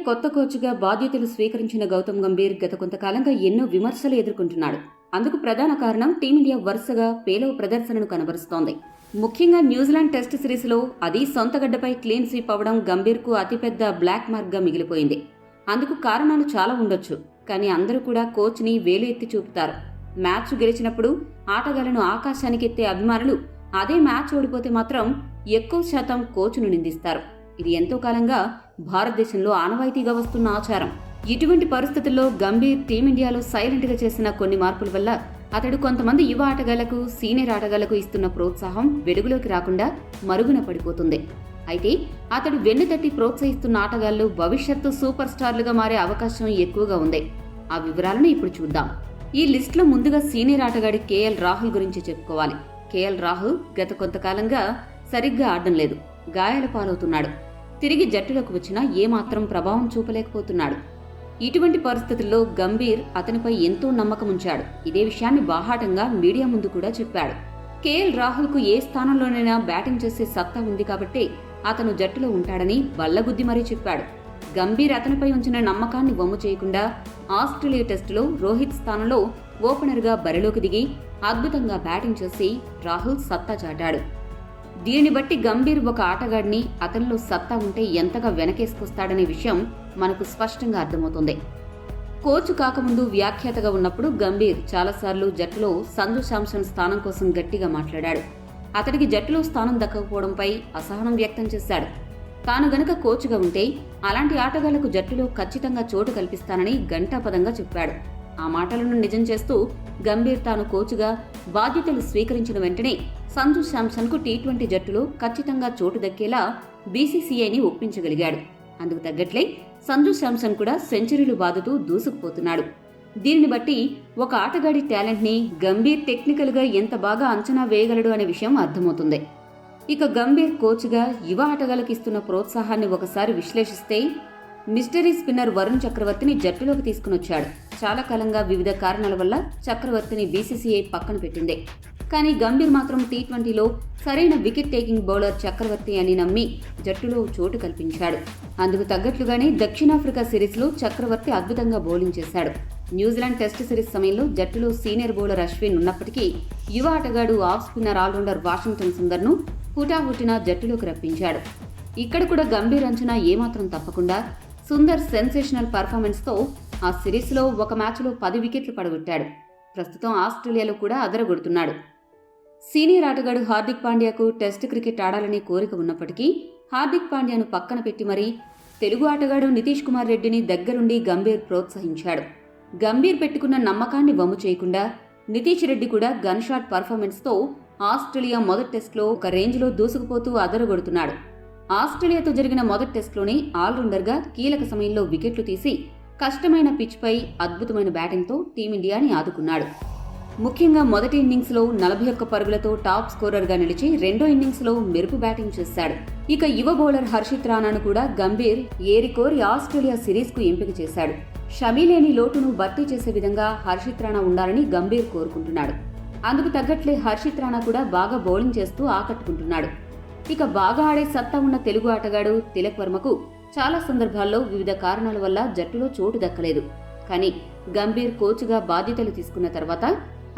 కొత్త కోచ్గా బాధ్యతలు స్వీకరించిన గౌతమ్ గంభీర్ గత కొంతకాలంగా ఎన్నో విమర్శలు ఎదుర్కొంటున్నాడు. అందుకు ప్రధాన కారణం టీమిండియా వరుసగా పేలవ ప్రదర్శనను కనబరుస్తోంది. ముఖ్యంగా న్యూజిలాండ్ టెస్ట్ సిరీస్లో అది సొంత గడ్డపై క్లీన్ స్వీప్ అవ్వడం గంభీర్కు అతిపెద్ద బ్లాక్ మార్క్గా మిగిలిపోయింది. అందుకు కారణాలు చాలా ఉండొచ్చు, కానీ అందరూ కూడా కోచ్ని వేలు ఎత్తి చూపుతారు. మ్యాచ్ గెలిచినప్పుడు ఆటగాళ్లను ఆకాశానికెత్తే అభిమానులు అదే మ్యాచ్ ఓడిపోతే మాత్రం ఎక్కువ శాతం కోచ్ను నిందిస్తారు. ఇది ఎంతో కాలంగా భారతదేశంలో ఆనవాయితీగా వస్తున్న ఆచారం. ఇటువంటి పరిస్థితుల్లో గంభీర్ టీమిండియాలో సైలెంట్గా చేసిన కొన్ని మార్పుల వల్ల అతడు కొంతమంది యువ ఆటగాళ్లకు, సీనియర్ ఆటగాళ్లకు ఇస్తున్న ప్రోత్సాహం వెలుగులోకి రాకుండా మరుగున పడిపోతుంది. అయితే అతడు వెన్నుతట్టి ప్రోత్సహిస్తున్న ఆటగాళ్లు భవిష్యత్తు సూపర్ స్టార్లుగా మారే అవకాశం ఎక్కువగా ఉంది. ఆ వివరాలను ఇప్పుడు చూద్దాం. ఈ లిస్టులో ముందుగా సీనియర్ ఆటగాడి కేఎల్ రాహుల్ గురించి చెప్పుకోవాలి. కేఎల్ రాహుల్ గత కొంతకాలంగా సరిగ్గా ఆడడం లేదు, గాయాల పాలవుతున్నాడు. తిరిగి జట్టులోకి వచ్చినా ఏమాత్రం ప్రభావం చూపలేకపోతున్నాడు. ఇటువంటి పరిస్థితుల్లో గంభీర్ అతనిపై ఎంతో నమ్మకం ఉంచాడు. ఇదే విషయాన్ని బాహాటంగా మీడియా ముందు కూడా చెప్పాడు. కేఎల్ రాహుల్కు ఏ స్థానంలోనైనా బ్యాటింగ్ చేసే సత్తా ఉంది కాబట్టి అతను జట్టులో ఉంటాడని బల్లగుద్ది మరీ చెప్పాడు. గంభీర్ అతనిపై ఉంచిన నమ్మకాన్ని వమ్ము చేయకుండా ఆస్ట్రేలియా టెస్టులో రోహిత్ స్థానంలో ఓపెనర్గా బరిలోకి దిగి అద్భుతంగా బ్యాటింగ్ చేసి రాహుల్ సత్తా చాటాడు. దీనిని బట్టి గంభీర్ ఒక ఆటగాడిని అతనిలో సత్తా ఉంటే ఎంతగా వెనకేసుకొస్తాడనే విషయం మనకు స్పష్టంగా అర్థమవుతుంది. కోచ్ కాకముందు వ్యాఖ్యాతగా ఉన్నప్పుడు గంభీర్ చాలాసార్లు జట్టులో సంజు శాంసన్ స్థానం కోసం గట్టిగా మాట్లాడాడు. అతడికి జట్టులో స్థానం దక్కకపోవడంపై అసహనం వ్యక్తం చేశాడు. తాను గనక కోచ్గా ఉంటే అలాంటి ఆటగాళ్లకు జట్టులో ఖచ్చితంగా చోటు కల్పిస్తానని ఘంటాపదంగా చెప్పాడు. ఆ మాటలను నిజం చేస్తూ గంభీర్ తాను కోచ్గా బాధ్యతలు స్వీకరించిన వెంటనే సంజు శాంసన్కు టీ20 జట్టులో ఖచ్చితంగా చోటు దక్కేలా బీసీసీఐని ఒప్పించగలిగాడు. అందుకు తగ్గట్లే సంజు శాంసన్ కూడా సెంచరీలు బాదుతూ దూసుకుపోతున్నాడు. దీనిని బట్టి ఒక ఆటగాడి టాలెంట్ని గంభీర్ టెక్నికల్గా ఎంత బాగా అంచనా వేయగలడు అనే విషయం అర్థమవుతుంది. ఇక గంభీర్ కోచ్గా యువ ఆటగాళ్లకు ఇస్తున్న ప్రోత్సాహాన్ని ఒకసారి విశ్లేషిస్తే మిస్టరీ స్పిన్నర్ వరుణ్ చక్రవర్తిని జట్టులోకి తీసుకునొచ్చాడు. చాలా కాలంగా వివిధ కారణాల వల్ల చక్రవర్తిని బీసీసీఐ పక్కన పెట్టింది. కానీ గంభీర్ మాత్రం టీ20లో సరైన వికెట్ టేకింగ్ బౌలర్ చక్రవర్తి అని నమ్మి జట్టులో చోటు కల్పించాడు. అందుకు తగ్గట్లుగానే దక్షిణాఫ్రికా సిరీస్లో చక్రవర్తి అద్భుతంగా బౌలింగ్ చేశాడు. న్యూజిలాండ్ టెస్ట్ సిరీస్ సమయంలో జట్టులో సీనియర్ బౌలర్ అశ్విన్ ఉన్నప్పటికీ యువ ఆటగాడు ఆఫ్ స్పిన్నర్ ఆల్రౌండర్ వాషింగ్టన్ సుందర్ను హుటాహుటిన జట్టులోకి రప్పించాడు. ఇక్కడ కూడా గంభీర్ అంచనా ఏమాత్రం తప్పకుండా సుందర్ సెన్సేషనల్ పర్ఫార్మెన్స్తో ఆ సిరీస్లో ఒక మ్యాచ్లో 10 వికెట్లు పడగొట్టాడు. ప్రస్తుతం ఆస్ట్రేలియాలో కూడా అదరగొడుతున్నాడు. సీనియర్ ఆటగాడు హార్దిక్ పాండ్యాకు టెస్ట్ క్రికెట్ ఆడాలనే కోరిక ఉన్నప్పటికీ హార్దిక్ పాండ్యాను పక్కన పెట్టి మరీ తెలుగు ఆటగాడు నితీష్ కుమార్ రెడ్డిని దగ్గరుండి గంభీర్ ప్రోత్సహించాడు. గంభీర్ పెట్టుకున్న నమ్మకాన్ని వమ్ము చేయకుండా నితీష్ రెడ్డి కూడా గన్ షాట్ పర్ఫార్మెన్స్తో ఆస్ట్రేలియా మొదటి టెస్ట్లో ఒక రేంజ్లో దూసుకుపోతూ అదరగొడుతున్నాడు. ఆస్ట్రేలియాతో జరిగిన మొదటి టెస్ట్లోనే ఆల్రౌండర్గా కీలక సమయంలో వికెట్లు తీసి కష్టమైన పిచ్పై అద్భుతమైన బ్యాటింగ్తో టీమిండియాని ఆదుకున్నాడు. ముఖ్యంగా మొదటి ఇన్నింగ్స్లో 41 పరుగులతో టాప్ స్కోరర్గా నిలిచి రెండో ఇన్నింగ్స్లో మెరుపు బ్యాటింగ్ చేశాడు. ఇక యువ బౌలర్ హర్షిత్ రాణాను కూడా గంభీర్ ఏరికోరి ఆస్ట్రేలియా సిరీస్కు ఎంపిక చేశాడు. షమీ లేని లోటును భర్తీ చేసే విధంగా హర్షిత్ రాణా ఉండాలని గంభీర్ కోరుకుంటున్నాడు. అందుకు తగ్గట్లే హర్షిత్ రాణా కూడా బాగా బౌలింగ్ చేస్తూ ఆకట్టుకుంటున్నాడు. ఇక బాగా ఆడే సత్తా ఉన్న తెలుగు ఆటగాడు తిలక్ వర్మకు చాలా సందర్భాల్లో వివిధ కారణాల వల్ల జట్టులో చోటు దక్కలేదు. కానీ గంభీర్ కోచ్గా బాధ్యతలు తీసుకున్న తర్వాత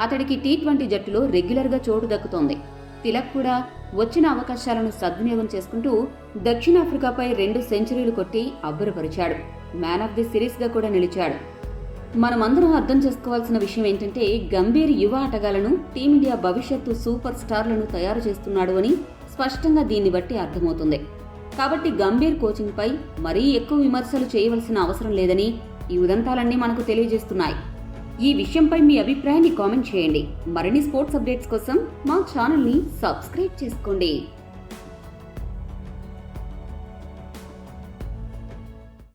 అతడికి టీ20 జట్టులో రెగ్యులర్గా చోటు దక్కుతోంది. తిలక్ కూడా వచ్చిన అవకాశాలను సద్వినియోగం చేసుకుంటూ దక్షిణాఫ్రికాపై 2 సెంచరీలు కొట్టి అబ్బురపరిచాడు. మ్యాన్ ఆఫ్ ది సిరీస్గా కూడా నిలిచాడు. మనమందరం అర్థం చేసుకోవాల్సిన విషయం ఏంటంటే గంభీర్ యువ ఆటగాళ్లను టీమిండియా భవిష్యత్తు సూపర్ స్టార్లను తయారు చేస్తున్నాడు అని స్పష్టంగా దీన్ని బట్టి అర్థమవుతుంది. కాబట్టి గంభీర్ కోచింగ్పై మరీ ఎక్కువ విమర్శలు చేయవలసిన అవసరం లేదని ఈ ఉదంతాలన్నీ మనకు తెలియజేస్తున్నాయి. ఈ విషయంపై మీ అభిప్రాయాన్ని కామెంట్ చేయండి. మరిన్ని స్పోర్ట్స్ అప్డేట్స్ కోసం మా ఛానల్ని సబ్స్క్రైబ్ చేసుకోండి.